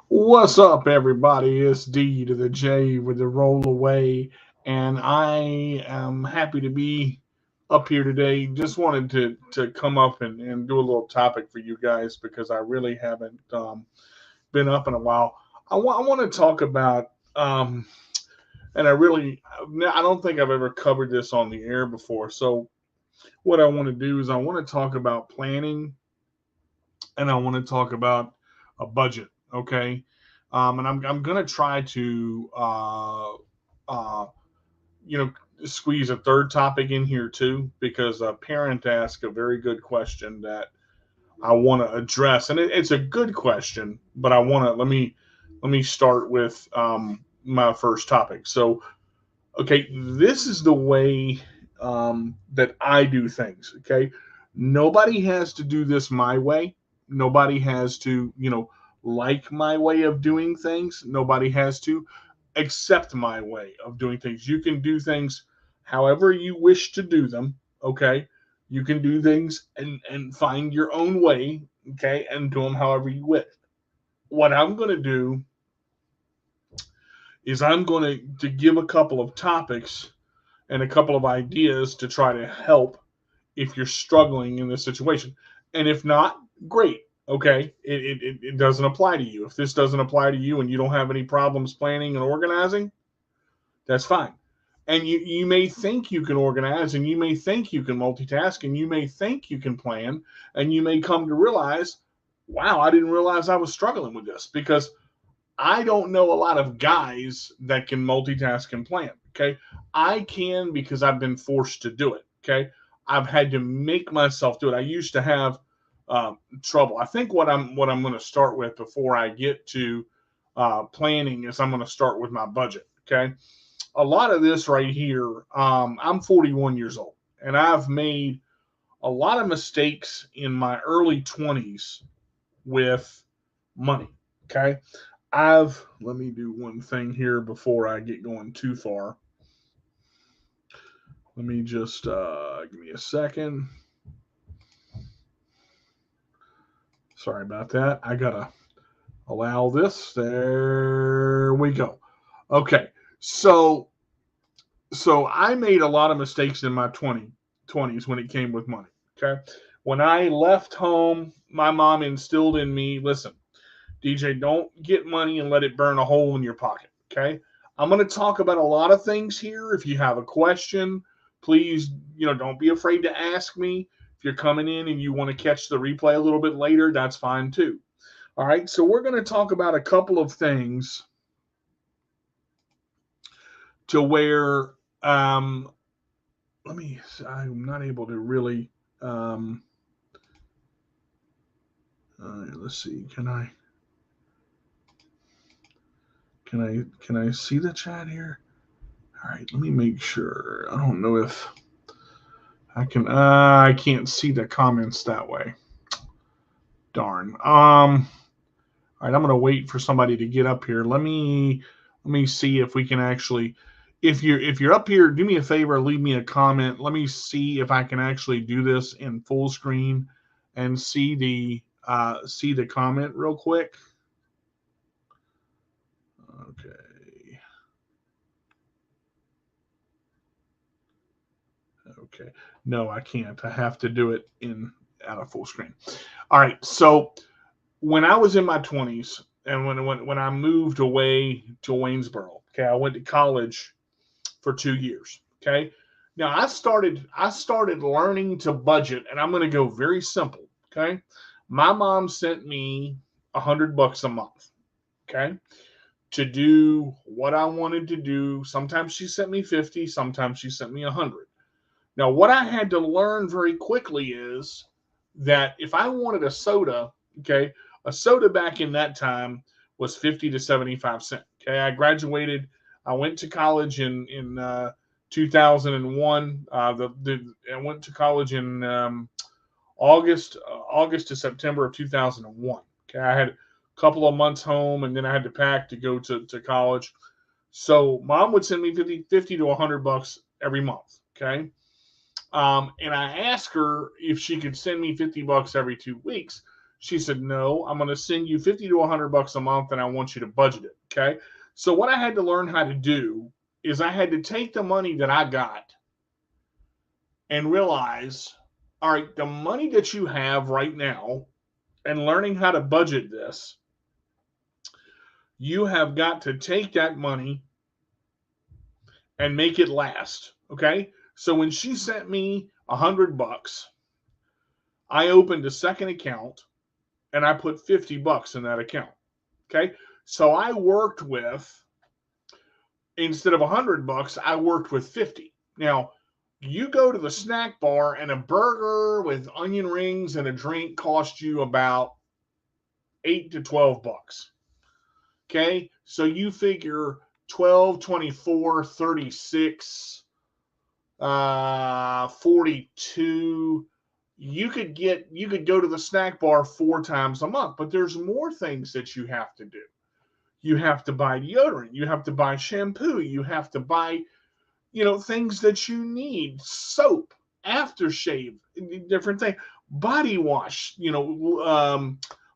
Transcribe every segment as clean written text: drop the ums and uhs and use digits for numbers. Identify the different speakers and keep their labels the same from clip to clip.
Speaker 1: What's up, everybody? It's D to the J with the roll away, and I am happy to be up here today. Just wanted to come up and do a little topic for you guys because I really haven't been up in a while. I want to talk about, and I don't think I've ever covered this on the air before. So, what I want to do is I want to talk about planning and I want to talk about a budget. Okay, and I'm gonna try to uh, you know squeeze a third topic in here too because a parent asked a very good question that I want to address, and it's a good question, but I want to let me start with my first topic. So, okay, this is the way that I do things. Okay, nobody has to do this my way. Nobody has to, like my way of doing things. Nobody has to accept my way of doing things. You can do things however you wish to do them. Okay, you can do things and find your own way. Okay, and do them however you wish. What I'm going to do is I'm going to give a couple of topics and a couple of ideas to try to help if you're struggling in this situation. And if not, great. Okay. It doesn't apply to you. If this doesn't apply to you and you don't have any problems planning and organizing, that's fine. And you may think you can organize and you may think you can multitask and you may think you can plan and you may come to realize, wow, I didn't realize I was struggling with this because I don't know a lot of guys that can multitask and plan. Okay. I can because I've been forced to do it. Okay. I've had to make myself do it. I used to have trouble. I think what I'm going to start with before I get to planning is I'm going to start with my budget. Okay. A lot of this right here, I'm 41 years old and I've made a lot of mistakes in my early 20s with money. Okay. Let me do one thing here before I get going too far. Let me just give me a second. Sorry about that. I gotta allow this. There we go. Okay, so I made a lot of mistakes in my 20s when it came with money. Okay, when I left home, my mom instilled in me, listen, DJ, don't get money and let it burn a hole in your pocket. Okay. I'm going to talk about a lot of things here. If you have a question, please, don't be afraid to ask me. If you're coming in and you want to catch the replay a little bit later, that's fine too. All right. So we're going to talk about a couple of things to where, um, I'm not able to really, let's see. Can I see the chat here? All right, let me make sure. I don't know if I can. I can't see the comments that way. Darn. All right, I'm gonna wait for somebody to get up here. Let me see if we can actually. If you're up here, do me a favor, leave me a comment. Let me see if I can actually do this in full screen and see the comment real quick. Okay. Okay. No, I can't. I have to do it in out of full screen. All right. So when I was in my 20s and when I moved away to Waynesboro, okay, I went to college for 2 years. Okay. Now I started learning to budget, and I'm going to go very simple. Okay. My mom sent me $100 a month. Okay. To do what I wanted to do. Sometimes she sent me 50, sometimes she sent me 100. Now, what I had to learn very quickly is that if I wanted a soda, okay, a soda back in that time was 50 to 75 cents. Okay, I graduated. I went to college in 2001. I went to college in August to September of 2001. Okay, I had a couple of months home, and then I had to pack to go to college. So mom would send me 50 to $100 every month. Okay. And I asked her if she could send me $50 every 2 weeks She said, no, I'm going to send you 50 to $100 a month and I want you to budget it. Okay. So what I had to learn how to do is I had to take the money that I got and realize, all right, the money that you have right now and learning how to budget this, you have got to take that money and make it last. Okay. So when she sent me $100, I opened a second account and I put $50 in that account. Okay. So I worked with, instead of $100, I worked with 50. Now, you go to the snack bar and a burger with onion rings and a drink cost you about 8 to $12. Okay. So you figure 12, 24, 36, 42. You could go to the snack bar 4 times a month, but there's more things that you have to do. You have to buy deodorant, you have to buy shampoo, you have to buy, things that you need, soap, aftershave, different things, body wash,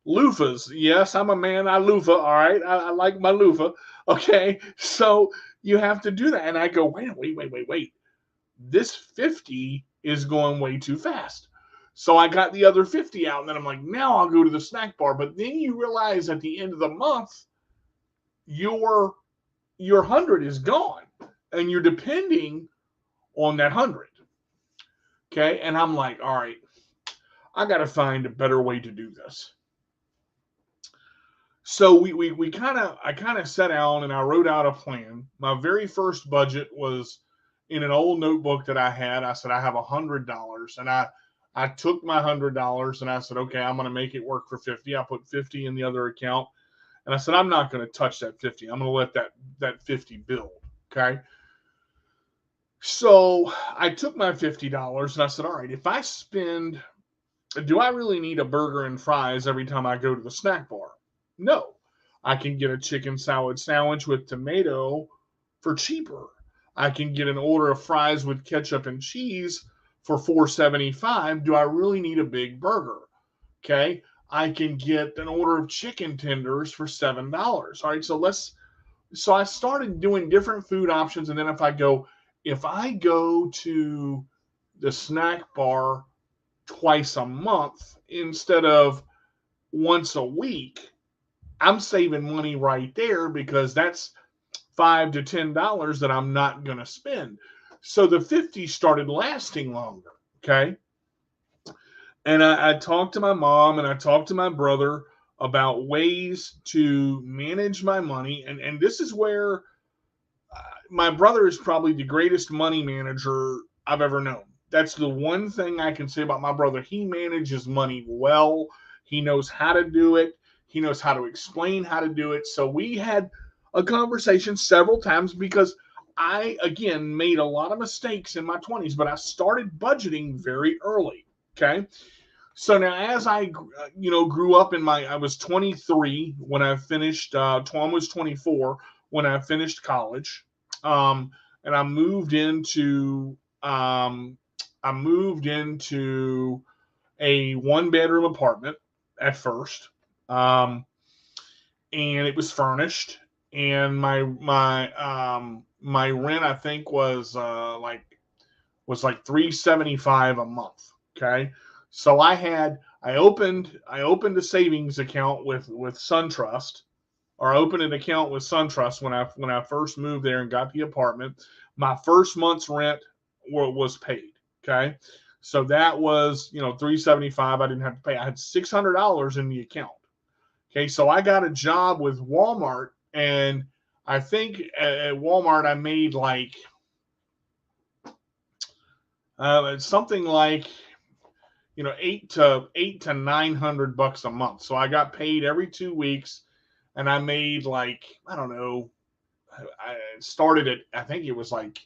Speaker 1: loofahs. Yes, I'm a man. I loofah. All right. I like my loofah. Okay. So you have to do that. And I go, wait. This 50 is going way too fast. So I got the other 50 out, and then I'm like, now I'll go to the snack bar. But then you realize at the end of the month, your 100 is gone, and you're depending on that 100. Okay, and I'm like, all right, I got to find a better way to do this. So I kind of sat down and I wrote out a plan. My very first budget was in an old notebook that I had. I said I have $100, and I took my $100 and I said, okay, I'm going to make it work for 50. I put 50 in the other account, and I said I'm not going to touch that 50. I'm going to let that 50 build. Okay. So I took my $50 and I said, all right, if I spend, do I really need a burger and fries every time I go to the snack bar? No. I can get a chicken salad sandwich with tomato for cheaper. I can get an order of fries with ketchup and cheese for $4.75. Do I really need a big burger? Okay. I can get an order of chicken tenders for $7. All right. So I started doing different food options. And then if I go to the snack bar twice a month instead of once a week, I'm saving money right there because that's $5 to $10 that I'm not going to spend. So the 50 started lasting longer. Okay. And I talked to my mom and I talked to my brother about ways to manage my money. And this is where my brother is probably the greatest money manager I've ever known. That's the one thing I can say about my brother. He manages money well. He knows how to do it. He knows how to explain how to do it. So we had a conversation several times because I, again, made a lot of mistakes in my 20s, but I started budgeting very early. Okay. So now as I, grew up I was 23 when I finished, almost 24 when I finished college. And I moved into a 1 bedroom apartment at first. And it was furnished, and my rent I think was like $375 a month. Okay. So I opened a savings account with SunTrust, or I opened an account with SunTrust when I first moved there and got the apartment. My first month's rent was paid. Okay. So that was, $375. I didn't have to pay. I had $600 in the account. Okay. So I got a job with Walmart, and I think at Walmart I made like something like, eight to $900 a month. So I got paid every 2 weeks, and I made like, I don't know. I started at, I think it was like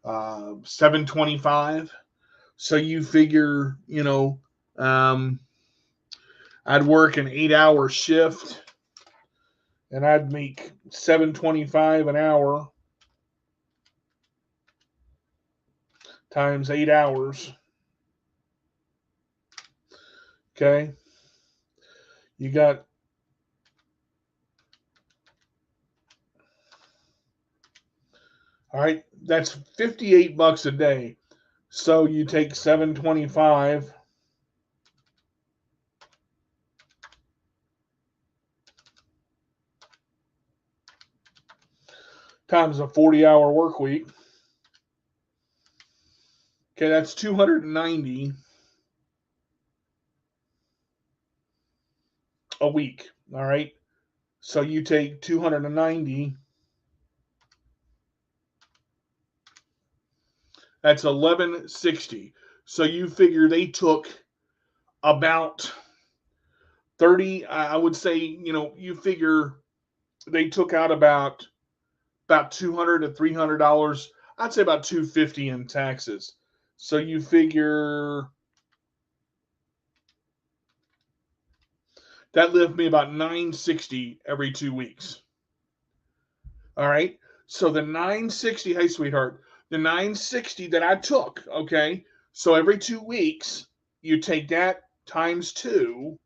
Speaker 1: 725. So you figure, I'd work an 8-hour shift, and I'd make 725 an hour times 8 hours. Okay. You got, all right, that's $58 a day. So you take 725 times a 40-hour work week. Okay, that's 290 a week. All right. So you take 290, that's 1160. So you figure they took about 30, I would say, you figure they took out about 200 to $300. I'd say about 250 in taxes. So you figure that left me about 960 every 2 weeks. All right. So the 960, hey sweetheart, the 960 that I took, okay. So every 2 weeks, you take that times two,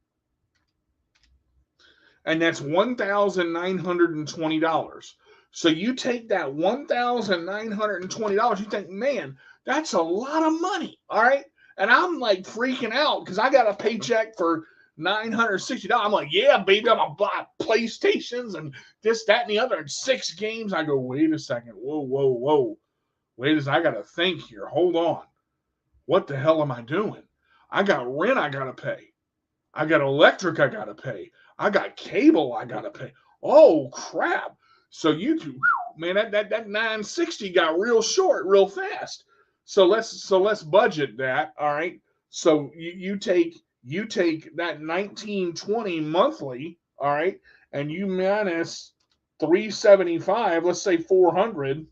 Speaker 1: and that's $1,920. So you take that $1,920, you think, man, that's a lot of money. All right. And I'm like freaking out because I got a paycheck for $960. I'm like, yeah, baby, I'm gonna buy PlayStations and this, that, and the other, and 6 games. I go, wait a second, whoa, whoa, whoa. Wait a second, I gotta think here. Hold on. What the hell am I doing? I got rent I gotta pay. I got electric I gotta pay. I got cable I gotta pay. Oh crap! So you two, man, that 960 got real short real fast. So let's budget that. All right. So you take that 1920 monthly. All right, and you minus 375. Let's say 400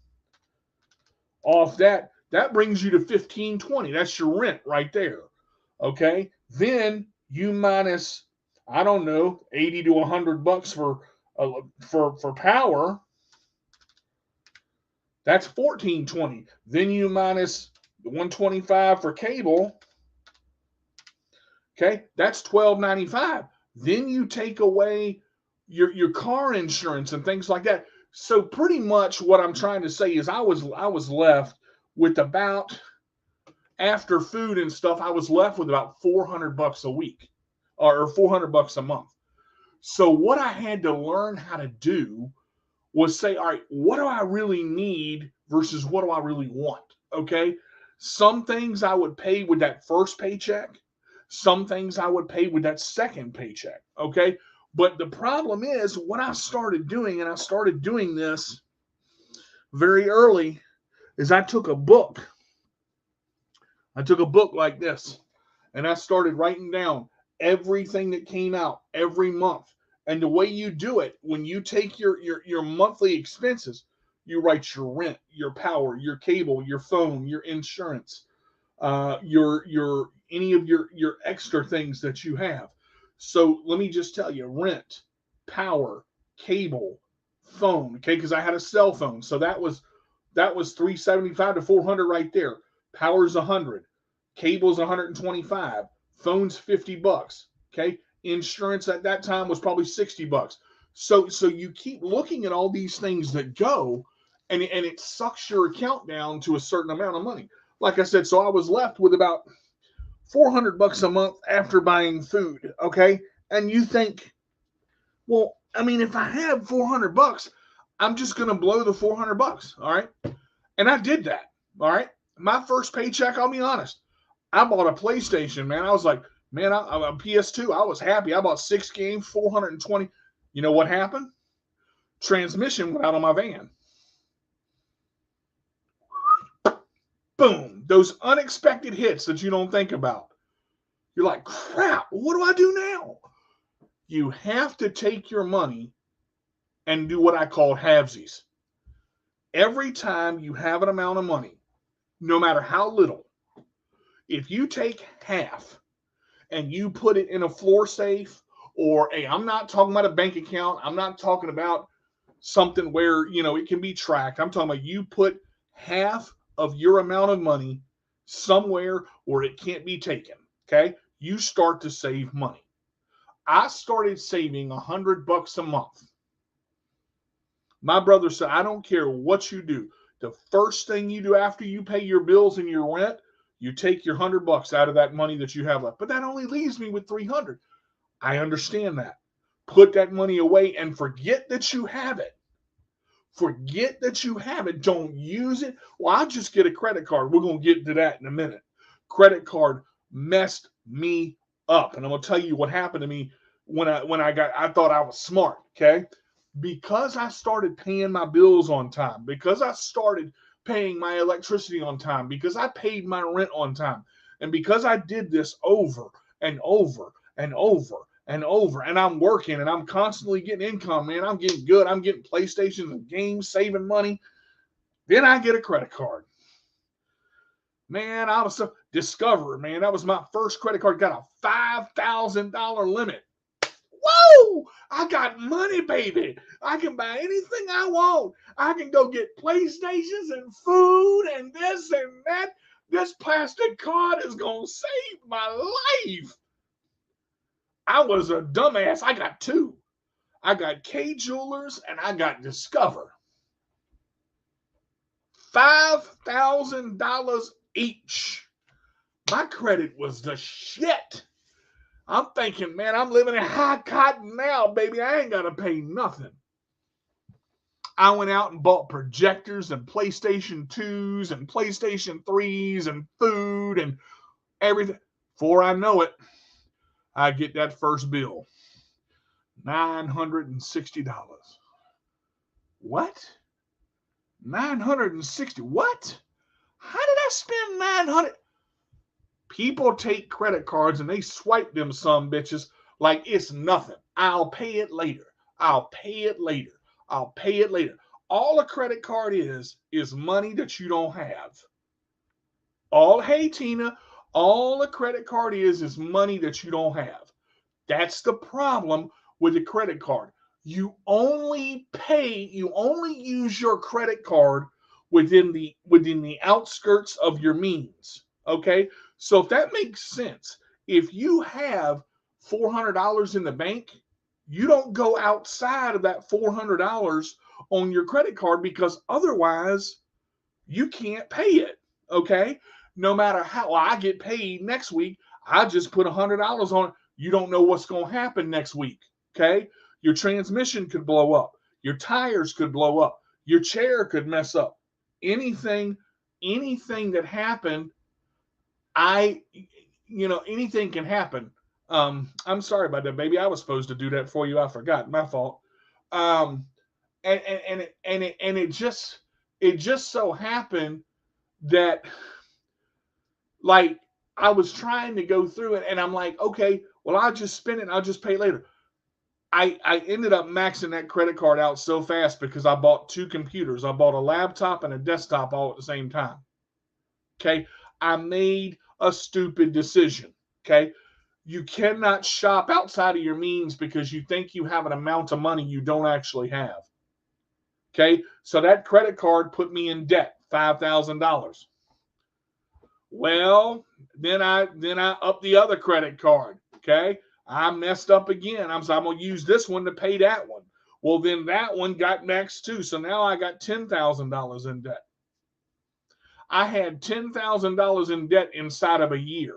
Speaker 1: off that. That brings you to 1520. That's your rent right there. Okay. Then you minus, I don't know, 80 to $100 for power. That's 1420. Then you minus the 125 for cable. Okay, that's 1295. Then you take away your car insurance and things like that. So pretty much what I'm trying to say is I was left with about, after food and stuff, I was left with about $400 a week or $400 a month. So what I had to learn how to do was say, all right, what do I really need versus what do I really want? Okay. Some things I would pay with that first paycheck. Some things I would pay with that second paycheck. Okay. But the problem is what I started doing, and I started doing this very early, is I took a book. I took a book like this and I started writing down everything that came out every month. And the way you do it, when you take your monthly expenses, you write your rent, your power, your cable, your phone, your insurance, your any of your extra things that you have. So let me just tell you, rent, power, cable, phone. Okay, because I had a cell phone, so that was 375 to 400 right there. Power's 100, cable's 125, phone's $50. Okay, insurance at that time was probably $60. So you keep looking at all these things that go, and it sucks your account down to a certain amount of money. Like I said, so I was left with about $400 a month after buying food. Okay, and you think, well, I mean, if I have $400, I'm just gonna blow the $400. All right, and I did that. All right, my first paycheck, I'll be honest, I bought a PlayStation. Man, I was like, man, a PS2. I was happy. I bought 6 games, 420. You know what happened? Transmission went out on my van. Boom! Those unexpected hits that you don't think about. You're like, crap, what do I do now? You have to take your money and do what I call halvesies. Every time you have an amount of money, no matter how little, if you take half and you put it in a floor safe, or hey, I'm not talking about a bank account. I'm not talking about something where, it can be tracked. I'm talking about you put half of your amount of money somewhere where it can't be taken. Okay. You start to save money. I started saving $100 a month. My brother said, I don't care what you do. The first thing you do after you pay your bills and your rent, you take your $100 out of that money that you have left. But that only leaves me with 300. I understand that. Put that money away and forget that you have it. Forget that you have it. Don't use it. Well, I'll just get a credit card. We're going to get to that in a minute. Credit card messed me up. And I'm going to tell you what happened to me when I thought I was smart, okay? Because I started paying my bills on time, because I started paying my electricity on time, because I paid my rent on time, and because I did this over and over and over and over, and I'm working and I'm constantly getting income, man. I'm getting good. I'm getting PlayStations and games, saving money. Then I get a credit card. Man, I was so Discover, man. That was my first credit card. Got a $5,000 limit. Whoa! I got money, baby. I can buy anything I want. I can go get PlayStations and food and this and that. This plastic card is going to save my life. I was a dumbass. I got two. I got K Jewelers and I got Discover. $5,000 each. My credit was the shit. I'm thinking, man, I'm living in high cotton now, baby. I ain't got to pay nothing. I went out and bought projectors and PlayStation 2s and PlayStation 3s and food and everything. Before I know it, I get that first bill. $960. What? 960. What? How did I spend 900? People take credit cards and they swipe them some bitches like it's nothing. I'll pay it later. I'll pay it later. I'll pay it later. All a credit card is money that you don't have. Hey Tina, all a credit card is money that you don't have. That's the problem with a credit card. You only use your credit card within the outskirts of your means. Okay? So if that makes sense, if you have $400 in the bank, you don't go outside of that $400 on your credit card because otherwise you can't pay it. Okay? No matter how I get paid next week, I just put $100 on it. You don't know what's going to happen next week. Okay? Your transmission could blow up. Your tires could blow up. Your chair could mess up. Anything that happened, anything can happen. I'm sorry about that, baby. I was supposed to do that for you. I forgot. My fault. And it just so happened that, like, I was trying to go through it and I'm like, okay, well, I'll just spend it and I'll just pay later. I ended up maxing that credit card out so fast because I bought two computers. I bought a laptop and a desktop all at the same time. Okay. I made a stupid decision. Okay. You cannot shop outside of your means because you think you have an amount of money you don't actually have. Okay. So that credit card put me in debt, $5,000. Well, then I upped the other credit card. Okay. I messed up again. I'm going to use this one to pay that one. Well, then that one got maxed too. So now I got $10,000 in debt. I had $10,000 in debt inside of a year.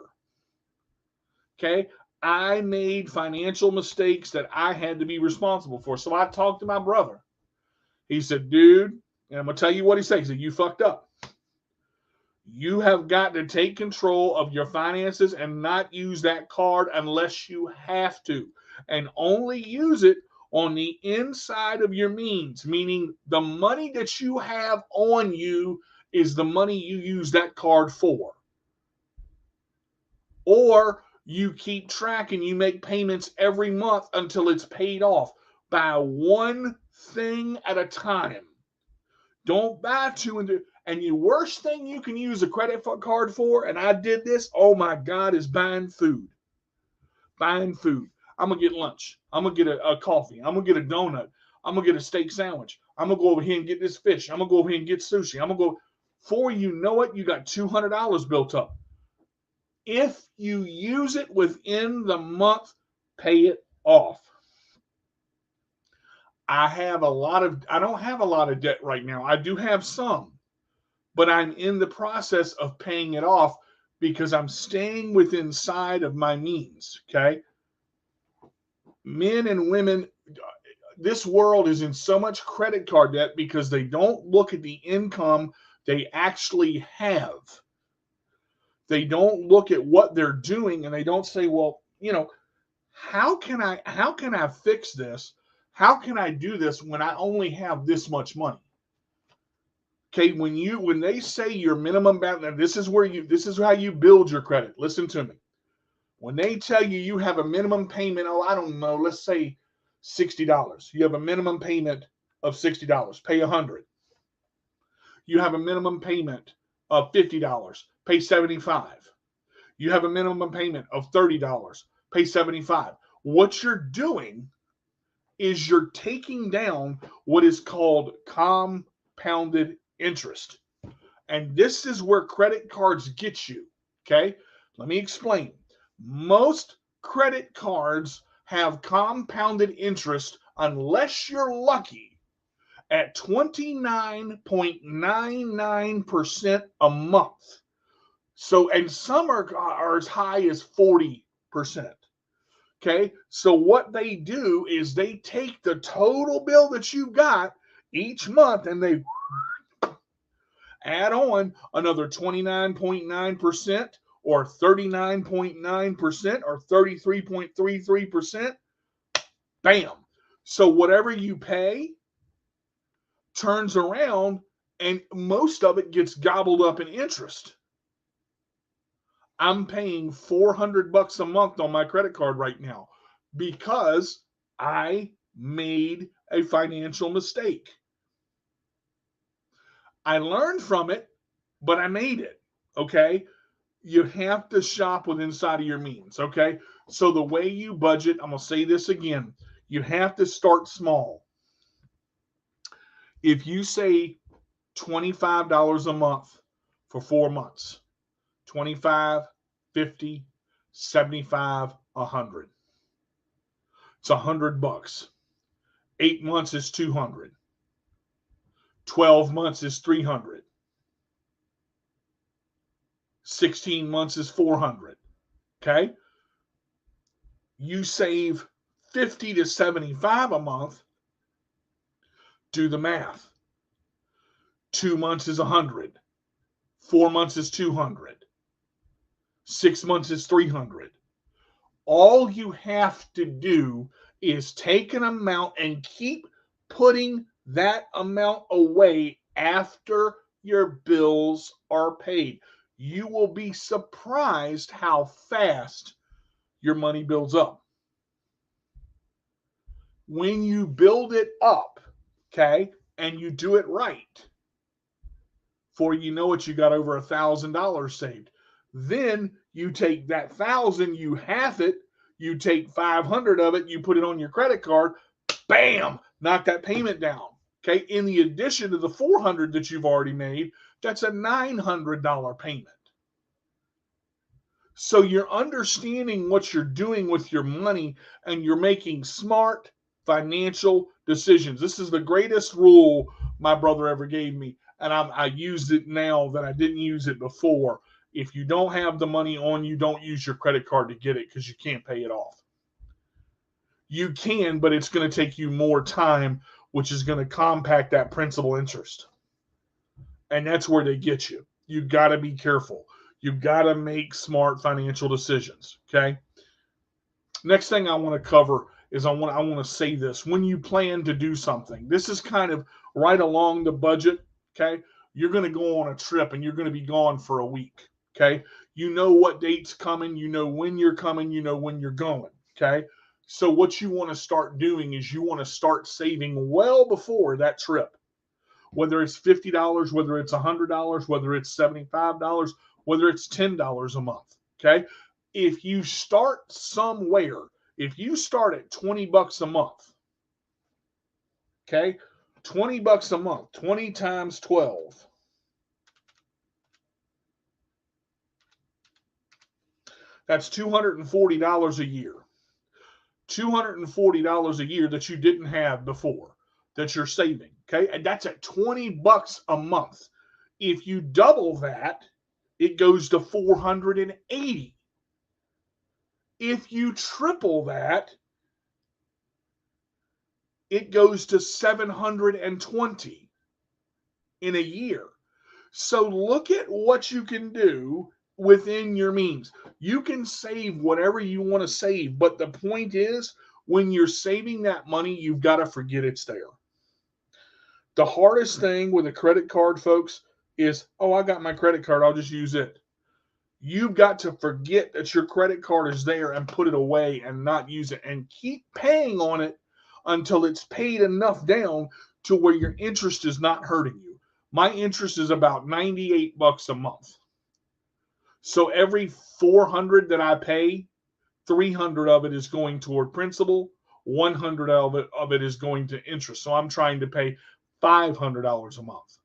Speaker 1: Okay. I made financial mistakes that I had to be responsible for. So I talked to my brother. He said, dude, and I'm going to tell you what he said. He said, you fucked up. You have got to take control of your finances and not use that card unless you have to. And only use it on the inside of your means, meaning the money that you have on you is the money you use that card for. Or you keep track and you make payments every month until it's paid off. Buy one thing at a time. Don't buy two and the worst thing you can use a credit card for, and I did this, oh my God, is buying food. Buying food. I'm going to get lunch. I'm going to get a coffee. I'm going to get a donut. I'm going to get a steak sandwich. I'm going to go over here and get this fish. I'm going to go over here and get sushi. I'm going to go. Before you know it, you got $200 built up. If you use it within the month, pay it off. I don't have a lot of debt right now. I do have some, but I'm in the process of paying it off because I'm staying within side of my means. Okay. Men and women, this world is in so much credit card debt because they don't look at the income they actually have. They don't look at what they're doing and they don't say, well, how can I fix this? How can I do this when I only have this much money? Okay, when they say your minimum balance, this is how you build your credit. Listen to me. When they tell you you have a minimum payment, oh, I don't know, let's say $60. You have a minimum payment of $60, pay $100. You have a minimum payment of $50, pay $75. You have a minimum payment of $30, pay $75. What you're doing is you're taking down what is called compounded interest. And this is where credit cards get you. Okay? Let me explain. Most credit cards have compounded interest unless you're lucky at 29.99% a month. So, and some are as high as 40%. Okay. So what they do is they take the total bill that you got each month and they add on another 29.9% or 39.9% or 33.33%. Bam. So whatever you pay turns around and most of it gets gobbled up in interest. I'm paying $400 a month on my credit card right now because I made a financial mistake. I learned from it, but I made it. Okay. You have to shop with inside of your means. Okay. So the way you budget, I'm going to say this again, you have to start small. If you say $25 a month for 4 months, 25, 50, 75, 100. It's $100. 8 months is 200. 12 months is 300. 16 months is 400. Okay? You save 50 to 75 a month. Do the math. 2 months is 100. 4 months is 200. 6 months is 300. All you have to do is take an amount and keep putting that amount away after your bills are paid. You will be surprised how fast your money builds up. When you build it up, okay, and you do it right, for you know it, you got over $1,000 saved. Then you take that 1,000, you half it, you take 500 of it, you put it on your credit card, bam, knock that payment down. Okay, in the addition to the 400 that you've already made, that's a $900 payment. So you're understanding what you're doing with your money and you're making smart financial decisions. This is the greatest rule my brother ever gave me. And I used it now that I didn't use it before. If you don't have the money on you, don't use your credit card to get it because you can't pay it off. You can, but it's going to take you more time, which is going to compact that principal interest. And that's where they get you. You got to be careful. You've got to make smart financial decisions. Okay. Next thing I want to cover is I want to say this. When you plan to do something, this is kind of right along the budget. Okay. You're going to go on a trip and you're going to be gone for a week. Okay. You know what date's coming. You know when you're coming. You know when you're going. Okay. So what you want to start doing is you want to start saving well before that trip. Whether it's $50, whether it's $100, whether it's $75, whether it's $10 a month. Okay. If you start somewhere, if you start at $20 a month, okay, $20 a month, 20 times 12. That's $240 a year. $240 a year that you didn't have before that you're saving. Okay. And that's at $20 a month. If you double that, it goes to 480. If you triple that, it goes to 720 in a year. So look at what you can do within your means. You can save whatever you want to save, but the point is, when you're saving that money, you've got to forget it's there. The hardest thing with a credit card, folks, is, oh, I got my credit card, I'll just use it. You've got to forget that your credit card is there and put it away and not use it and keep paying on it until it's paid enough down to where your interest is not hurting you. My interest is about $98 a month. So every 400 that I pay, 300 of it is going toward principal, 100 of it is going to interest. So I'm trying to pay $500 a month.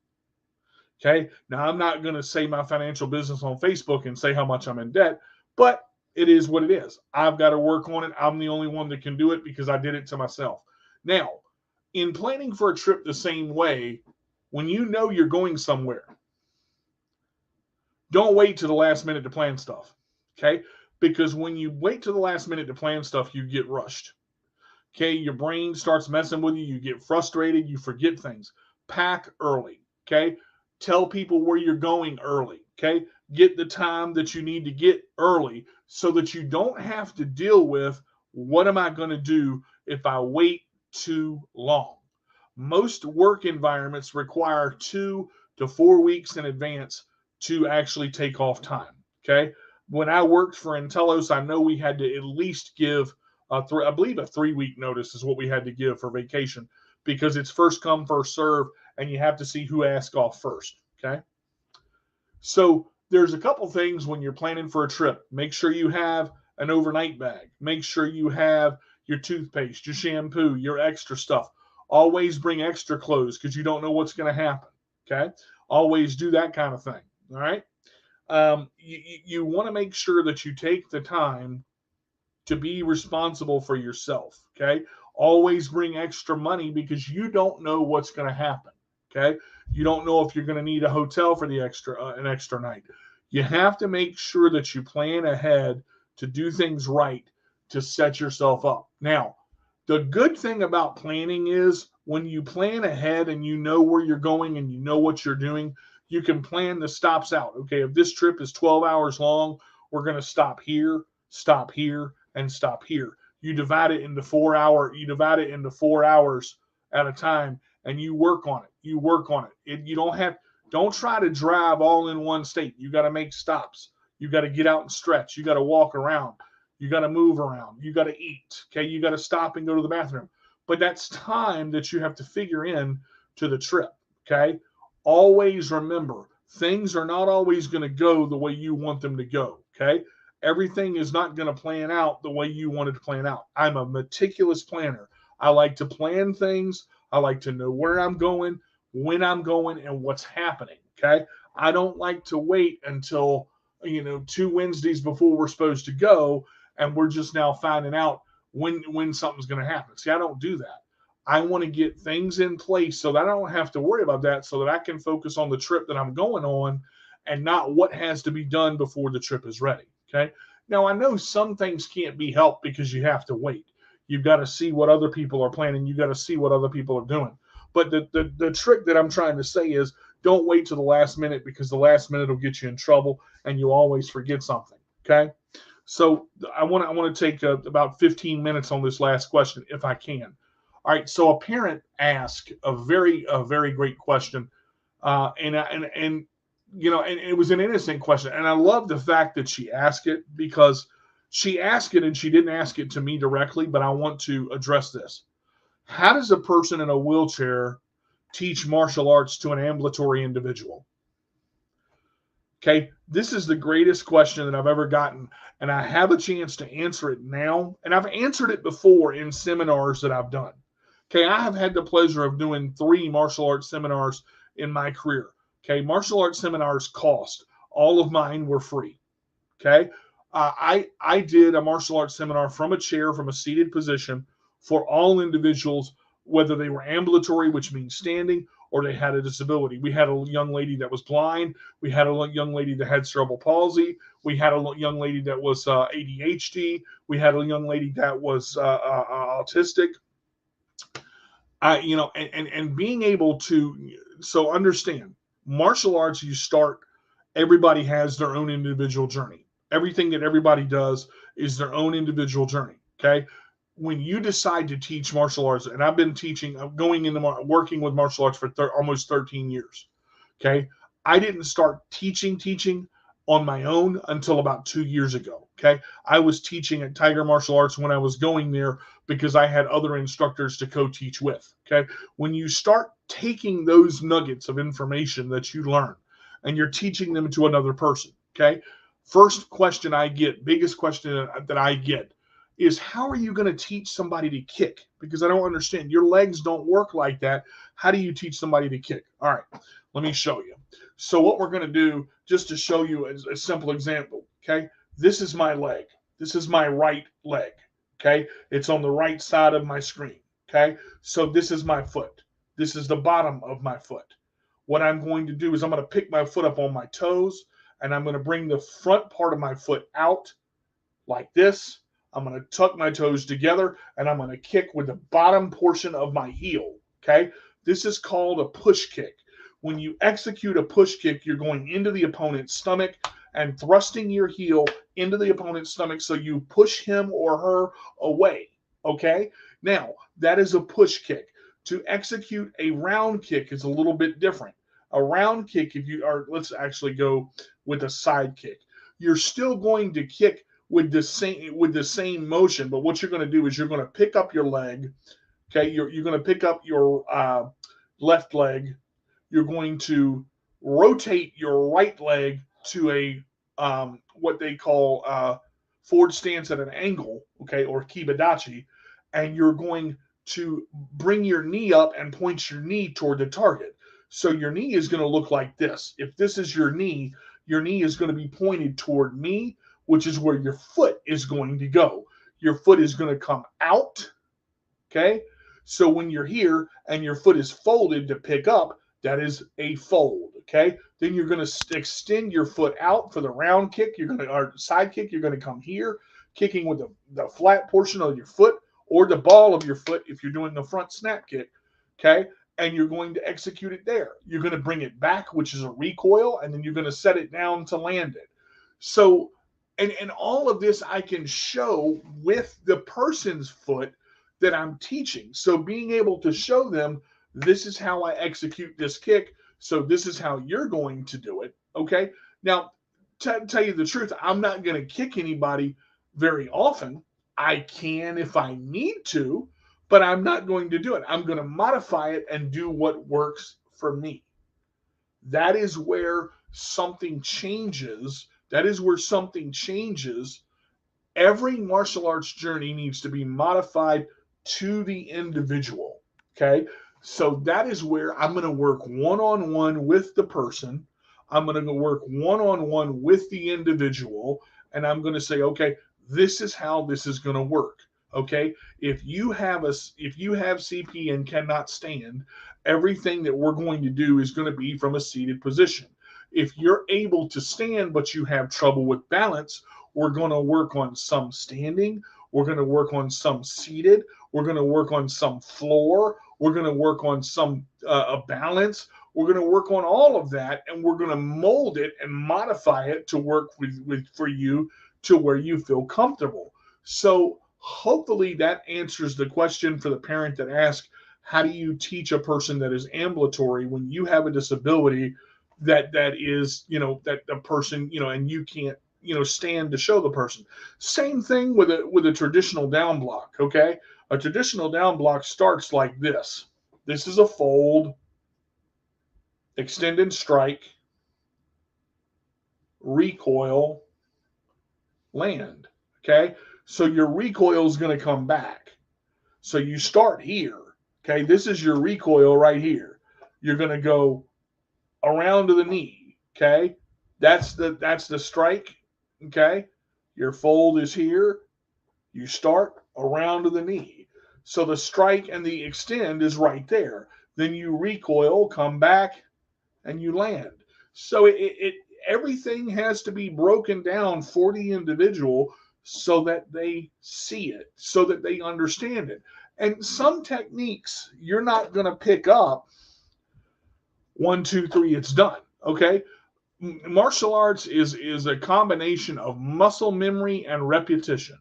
Speaker 1: Okay. Now, I'm not going to say my financial business on Facebook and say how much I'm in debt, but it is what it is. I've got to work on it. I'm the only one that can do it because I did it to myself. Now, in planning for a trip the same way, when you know you're going somewhere, don't wait to the last minute to plan stuff. Okay. Because when you wait to the last minute to plan stuff, you get rushed. Okay. Your brain starts messing with you. You get frustrated. You forget things. Pack early. Okay. Tell people where you're going early. Okay. Get the time that you need to get early so that you don't have to deal with, what am I going to do if I wait too long? Most work environments require 2 to 4 weeks in advance to actually take off time. Okay. When I worked for Intellos, I know we had to at least give I believe a 3-week notice is what we had to give for vacation, because it's first come, first serve, and you have to see who asks off first. Okay. So there's a couple things when you're planning for a trip. Make sure you have an overnight bag. Make sure you have your toothpaste, your shampoo, your extra stuff. Always bring extra clothes because you don't know what's going to happen. Okay. Always do that kind of thing. All right. You want to make sure that you take the time to be responsible for yourself. Okay. Always bring extra money because you don't know what's going to happen. Okay. You don't know if you're going to need a hotel for the an extra night. You have to make sure that you plan ahead to do things right to set yourself up. Now, the good thing about planning is when you plan ahead and you know where you're going and you know what you're doing, you can plan the stops out. Okay, if this trip is 12 hours long, we're going to stop here, and stop here. You divide it into 4 hours at a time, and you work on it. You don't try to drive all in one state. You got to make stops. You got to get out and stretch. You got to walk around. You got to move around. You got to eat. Okay. You got to stop and go to the bathroom. But that's time that you have to figure in to the trip. Okay. Always remember, things are not always going to go the way you want them to go. Okay. Everything is not going to plan out the way you want it to plan out. I'm a meticulous planner. I like to plan things. I like to know where I'm going, when I'm going, and what's happening. Okay. I don't like to wait until, 2 Wednesdays before we're supposed to go, and we're just now finding out when something's going to happen. See, I don't do that. I want to get things in place so that I don't have to worry about that, so that I can focus on the trip that I'm going on and not what has to be done before the trip is ready. Okay. Now, I know some things can't be helped because you have to wait. You've got to see what other people are planning. You got to see what other people are doing. But the trick that I'm trying to say is, don't wait to the last minute, because the last minute will get you in trouble and you always forget something. Okay. So I want to take about 15 minutes on this last question if I can. All right. So a parent asked a very great question, and it was an innocent question, and I love the fact that she asked it, because she asked it and she didn't ask it to me directly, but I want to address this. How does a person in a wheelchair teach martial arts to an ambulatory individual? Okay, this is the greatest question that I've ever gotten, and I have a chance to answer it now, and I've answered it before in seminars that I've done. Okay, I have had the pleasure of doing 3 martial arts seminars in my career. Okay, martial arts seminars cost. All of mine were free. Okay, I did a martial arts seminar from a chair, from a seated position, for all individuals, whether they were ambulatory, which means standing, or they had a disability. We had a young lady that was blind. We had a young lady that had cerebral palsy. We had a young lady that was ADHD. We had a young lady that was autistic. And being able to, so understand, martial arts, you start, everybody has their own individual journey. Everything that everybody does is their own individual journey. Okay. When you decide to teach martial arts, and I've been teaching, going into working with martial arts for almost 13 years. Okay. I didn't start teaching on my own until about 2 years ago. Okay. I was teaching at Tiger Martial Arts when I was going there because I had other instructors to co-teach with. Okay. When you start taking those nuggets of information that you learn and you're teaching them to another person, okay, first question I get, biggest question that I get is, how are you going to teach somebody to kick? Because I don't understand. Your legs don't work like that. How do you teach somebody to kick? All right, let me show you. So what we're going to do, just to show you a simple example, okay, this is my leg. This is my right leg. Okay, it's on the right side of my screen. Okay, so this is my foot. This is the bottom of my foot. What I'm going to do is I'm going to pick my foot up on my toes, and I'm going to bring the front part of my foot out like this. I'm going to tuck my toes together, and I'm going to kick with the bottom portion of my heel. Okay, this is called a push kick. When you execute a push kick, you're going into the opponent's stomach and thrusting your heel into the opponent's stomach, so you push him or her away. Okay, now that is a push kick. To execute a round kick is a little bit different. A round kick, if you are, let's actually go with a side kick. You're still going to kick with the same motion, but what you're going to do is you're going to pick up your leg. Okay, you're going to pick up your left leg. You're going to rotate your right leg to a what they call forward stance at an angle, okay, or kibadachi, and you're going to bring your knee up and point your knee toward the target. So your knee is going to look like this. If this is your knee is going to be pointed toward me, which is where your foot is going to go. Your foot is going to come out, okay? So when you're here and your foot is folded to pick up, that is a fold, okay? Then you're going to extend your foot out for the round kick. You're going to, or side kick, you're going to come here, kicking with the flat portion of your foot or the ball of your foot if you're doing the front snap kick, okay? And you're going to execute it there. You're going to bring it back, which is a recoil, and then you're going to set it down to land it. So, and all of this I can show with the person's foot that I'm teaching. So being able to show them, this is how I execute this kick. So this is how you're going to do it. Okay. Now, to tell you the truth, I'm not going to kick anybody very often. I can if I need to, but I'm not going to do it. I'm going to modify it and do what works for me. That is where something changes. That is where something changes. Every martial arts journey needs to be modified to the individual. Okay. So that is where I'm going to work one-on-one with the person. I'm going to work one-on-one with the individual. And I'm going to say, okay, this is how this is going to work. Okay. If you have CP and cannot stand, everything that we're going to do is going to be from a seated position. If you're able to stand, but you have trouble with balance, we're going to work on some standing. We're going to work on some seated. We're going to work on some floor. We're going to work on some balance. We're going to work on all of that, and we're going to mold it and modify it to work for you to where you feel comfortable. So hopefully that answers the question for the parent that asked, how do you teach a person that is ambulatory when you have a disability that is, that the person, and you can't, stand to show the person. Same thing with a traditional down block. Okay, a traditional down block starts like this. This is a fold, extend and strike, recoil, land. Okay, so your recoil is going to come back. So you start here. Okay, this is your recoil right here. You're going to go around to the knee. Okay, that's the strike. Okay, Your fold is here. You start around to the knee. So the strike and the extend is right there. Then you recoil, come back, and you land. So it everything has to be broken down for the individual so that they see it, so that they understand it. And some techniques you're not going to pick up one, two, three, it's done. Okay. Martial arts is a combination of muscle memory and repetition.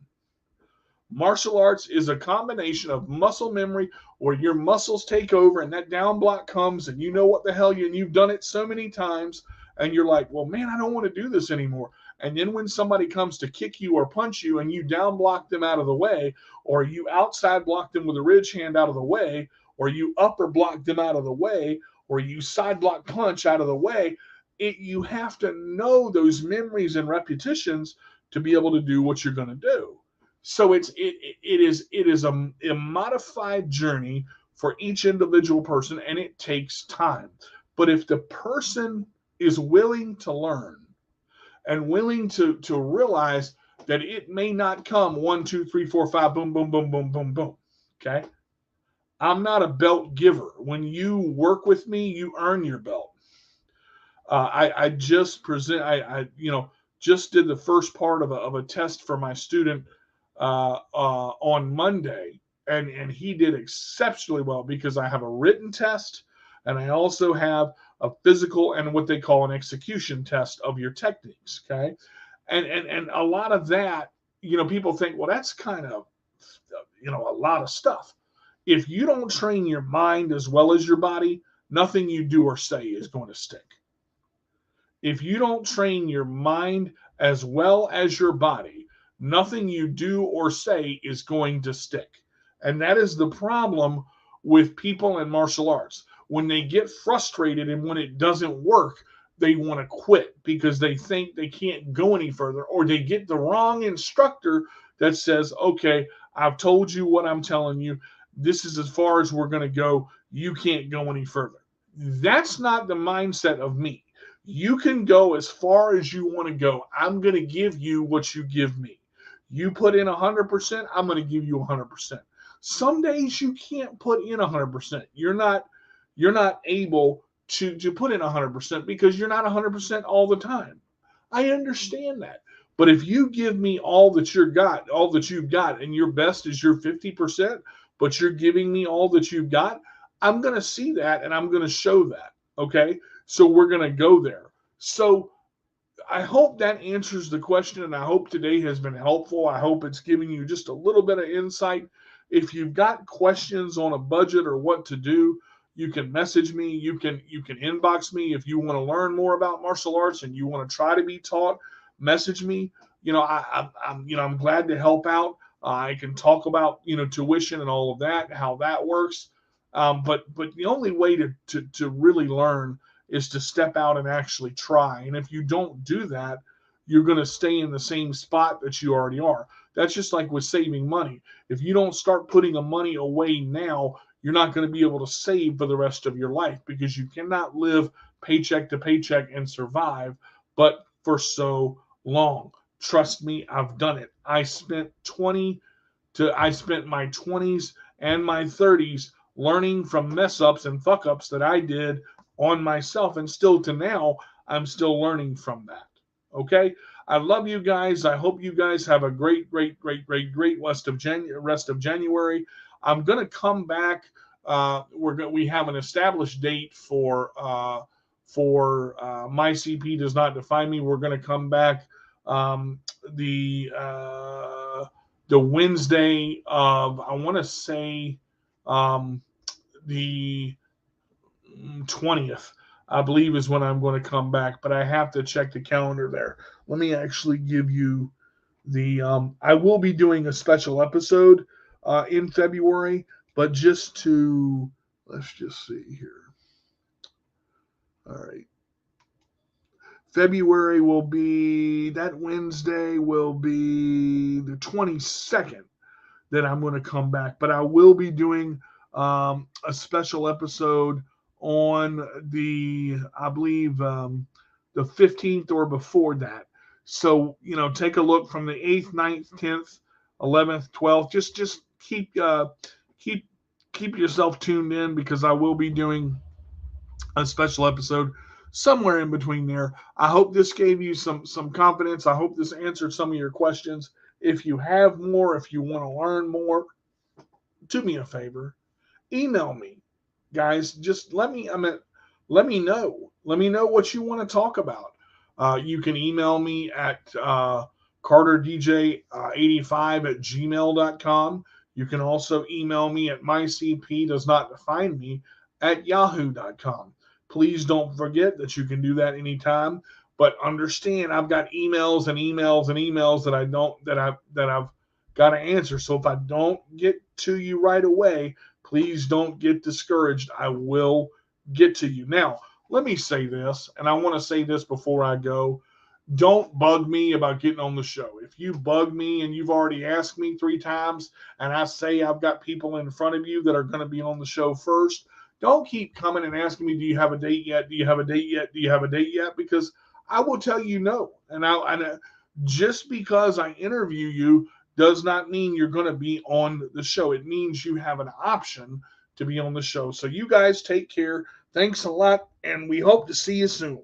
Speaker 1: Martial arts is a combination of muscle memory where your muscles take over and that down block comes and you know what the hell and you've done it so many times and you're like, well, man, I don't want to do this anymore. And then when somebody comes to kick you or punch you and you down block them out of the way, or you outside block them with a ridge hand out of the way, or you upper block them out of the way, or you side block punch out of the way, you have to know those memories and repetitions to be able to do what you're going to do. So it is a modified journey for each individual person, and it takes time. But if the person is willing to learn and willing to realize that it may not come 1, 2, 3, 4, 5, boom, boom, boom, boom, boom, boom. Okay. I'm not a belt giver. When you work with me, you earn your belt. I just present. I just did the first part of a test for my student on Monday, and he did exceptionally well because I have a written test and I also have a physical and what they call an execution test of your techniques. Okay, and a lot of that, people think, well, that's kind of a lot of stuff. If you don't train your mind as well as your body, nothing you do or say is going to stick. If you don't train your mind as well as your body, nothing you do or say is going to stick. And that is the problem with people in martial arts. When they get frustrated and when it doesn't work, they want to quit because they think they can't go any further, or they get the wrong instructor that says, okay, I've told you what I'm telling you. This is as far as we're going to go. You can't go any further. That's not the mindset of me. You can go as far as you want to go. I'm going to give you what you give me. You put in 100%, I'm going to give you 100%. Some days you can't put in 100%. You're not able to put in 100% because you're not 100% all the time. I understand that. But if you give me all that you've got, and your best is your 50%, but you're giving me all that you've got, I'm going to see that and I'm going to show that. Okay. So we're going to go there. So I hope that answers the question, and I hope today has been helpful. I hope it's giving you just a little bit of insight. If you've got questions on a budget or what to do, you can message me. You can inbox me if you want to learn more about martial arts and you want to try to be taught. Message me. I'm glad to help out. I can talk about tuition and all of that, how that works. But the only way to really learn is to step out and actually try. And if you don't do that, you're going to stay in the same spot that you already are. That's just like with saving money. If you don't start putting the money away now, you're not going to be able to save for the rest of your life because you cannot live paycheck to paycheck and survive, but for so long. Trust me, I've done it. I spent my 20s and my 30s learning from mess ups and fuck ups that I did on myself, and still to now, I'm still learning from that. Okay, I love you guys. I hope you guys have a great rest of January. I'm gonna come back. We have an established date for my CP does not define me. We're gonna come back the Wednesday of, I want to say, the 20th, I believe, is when I'm going to come back, but I have to check the calendar there. Let me actually give you I will be doing a special episode in February, but let's just see here. All right. That Wednesday will be the 22nd that I'm going to come back, but I will be doing a special episode on I believe, the 15th or before that. So, take a look from the 8th, ninth, 10th, 11th, 12th. Just keep keep yourself tuned in, because I will be doing a special episode somewhere in between there. I hope this gave you some confidence. I hope this answered some of your questions. If you have more, if you want to learn more, do me a favor, email me, guys. Just let me know. Let me know what you want to talk about. You can email me at carterdj85 at gmail.com. You can also email me at mycp does not define me at yahoo.com. Please don't forget that you can do that anytime. But understand, I've got emails and emails and emails that I don't that I've got to answer. So if I don't get to you right away, please don't get discouraged. I will get to you. Now, let me say this, and I want to say this before I go. Don't bug me about getting on the show. If you bug me and you've already asked me 3 times, and I say I've got people in front of you that are going to be on the show first, don't keep coming and asking me, do you have a date yet? Do you have a date yet? Do you have a date yet? Because I will tell you no. And just because I interview you does not mean you're going to be on the show. It means you have an option to be on the show. So you guys take care. Thanks a lot, and we hope to see you soon.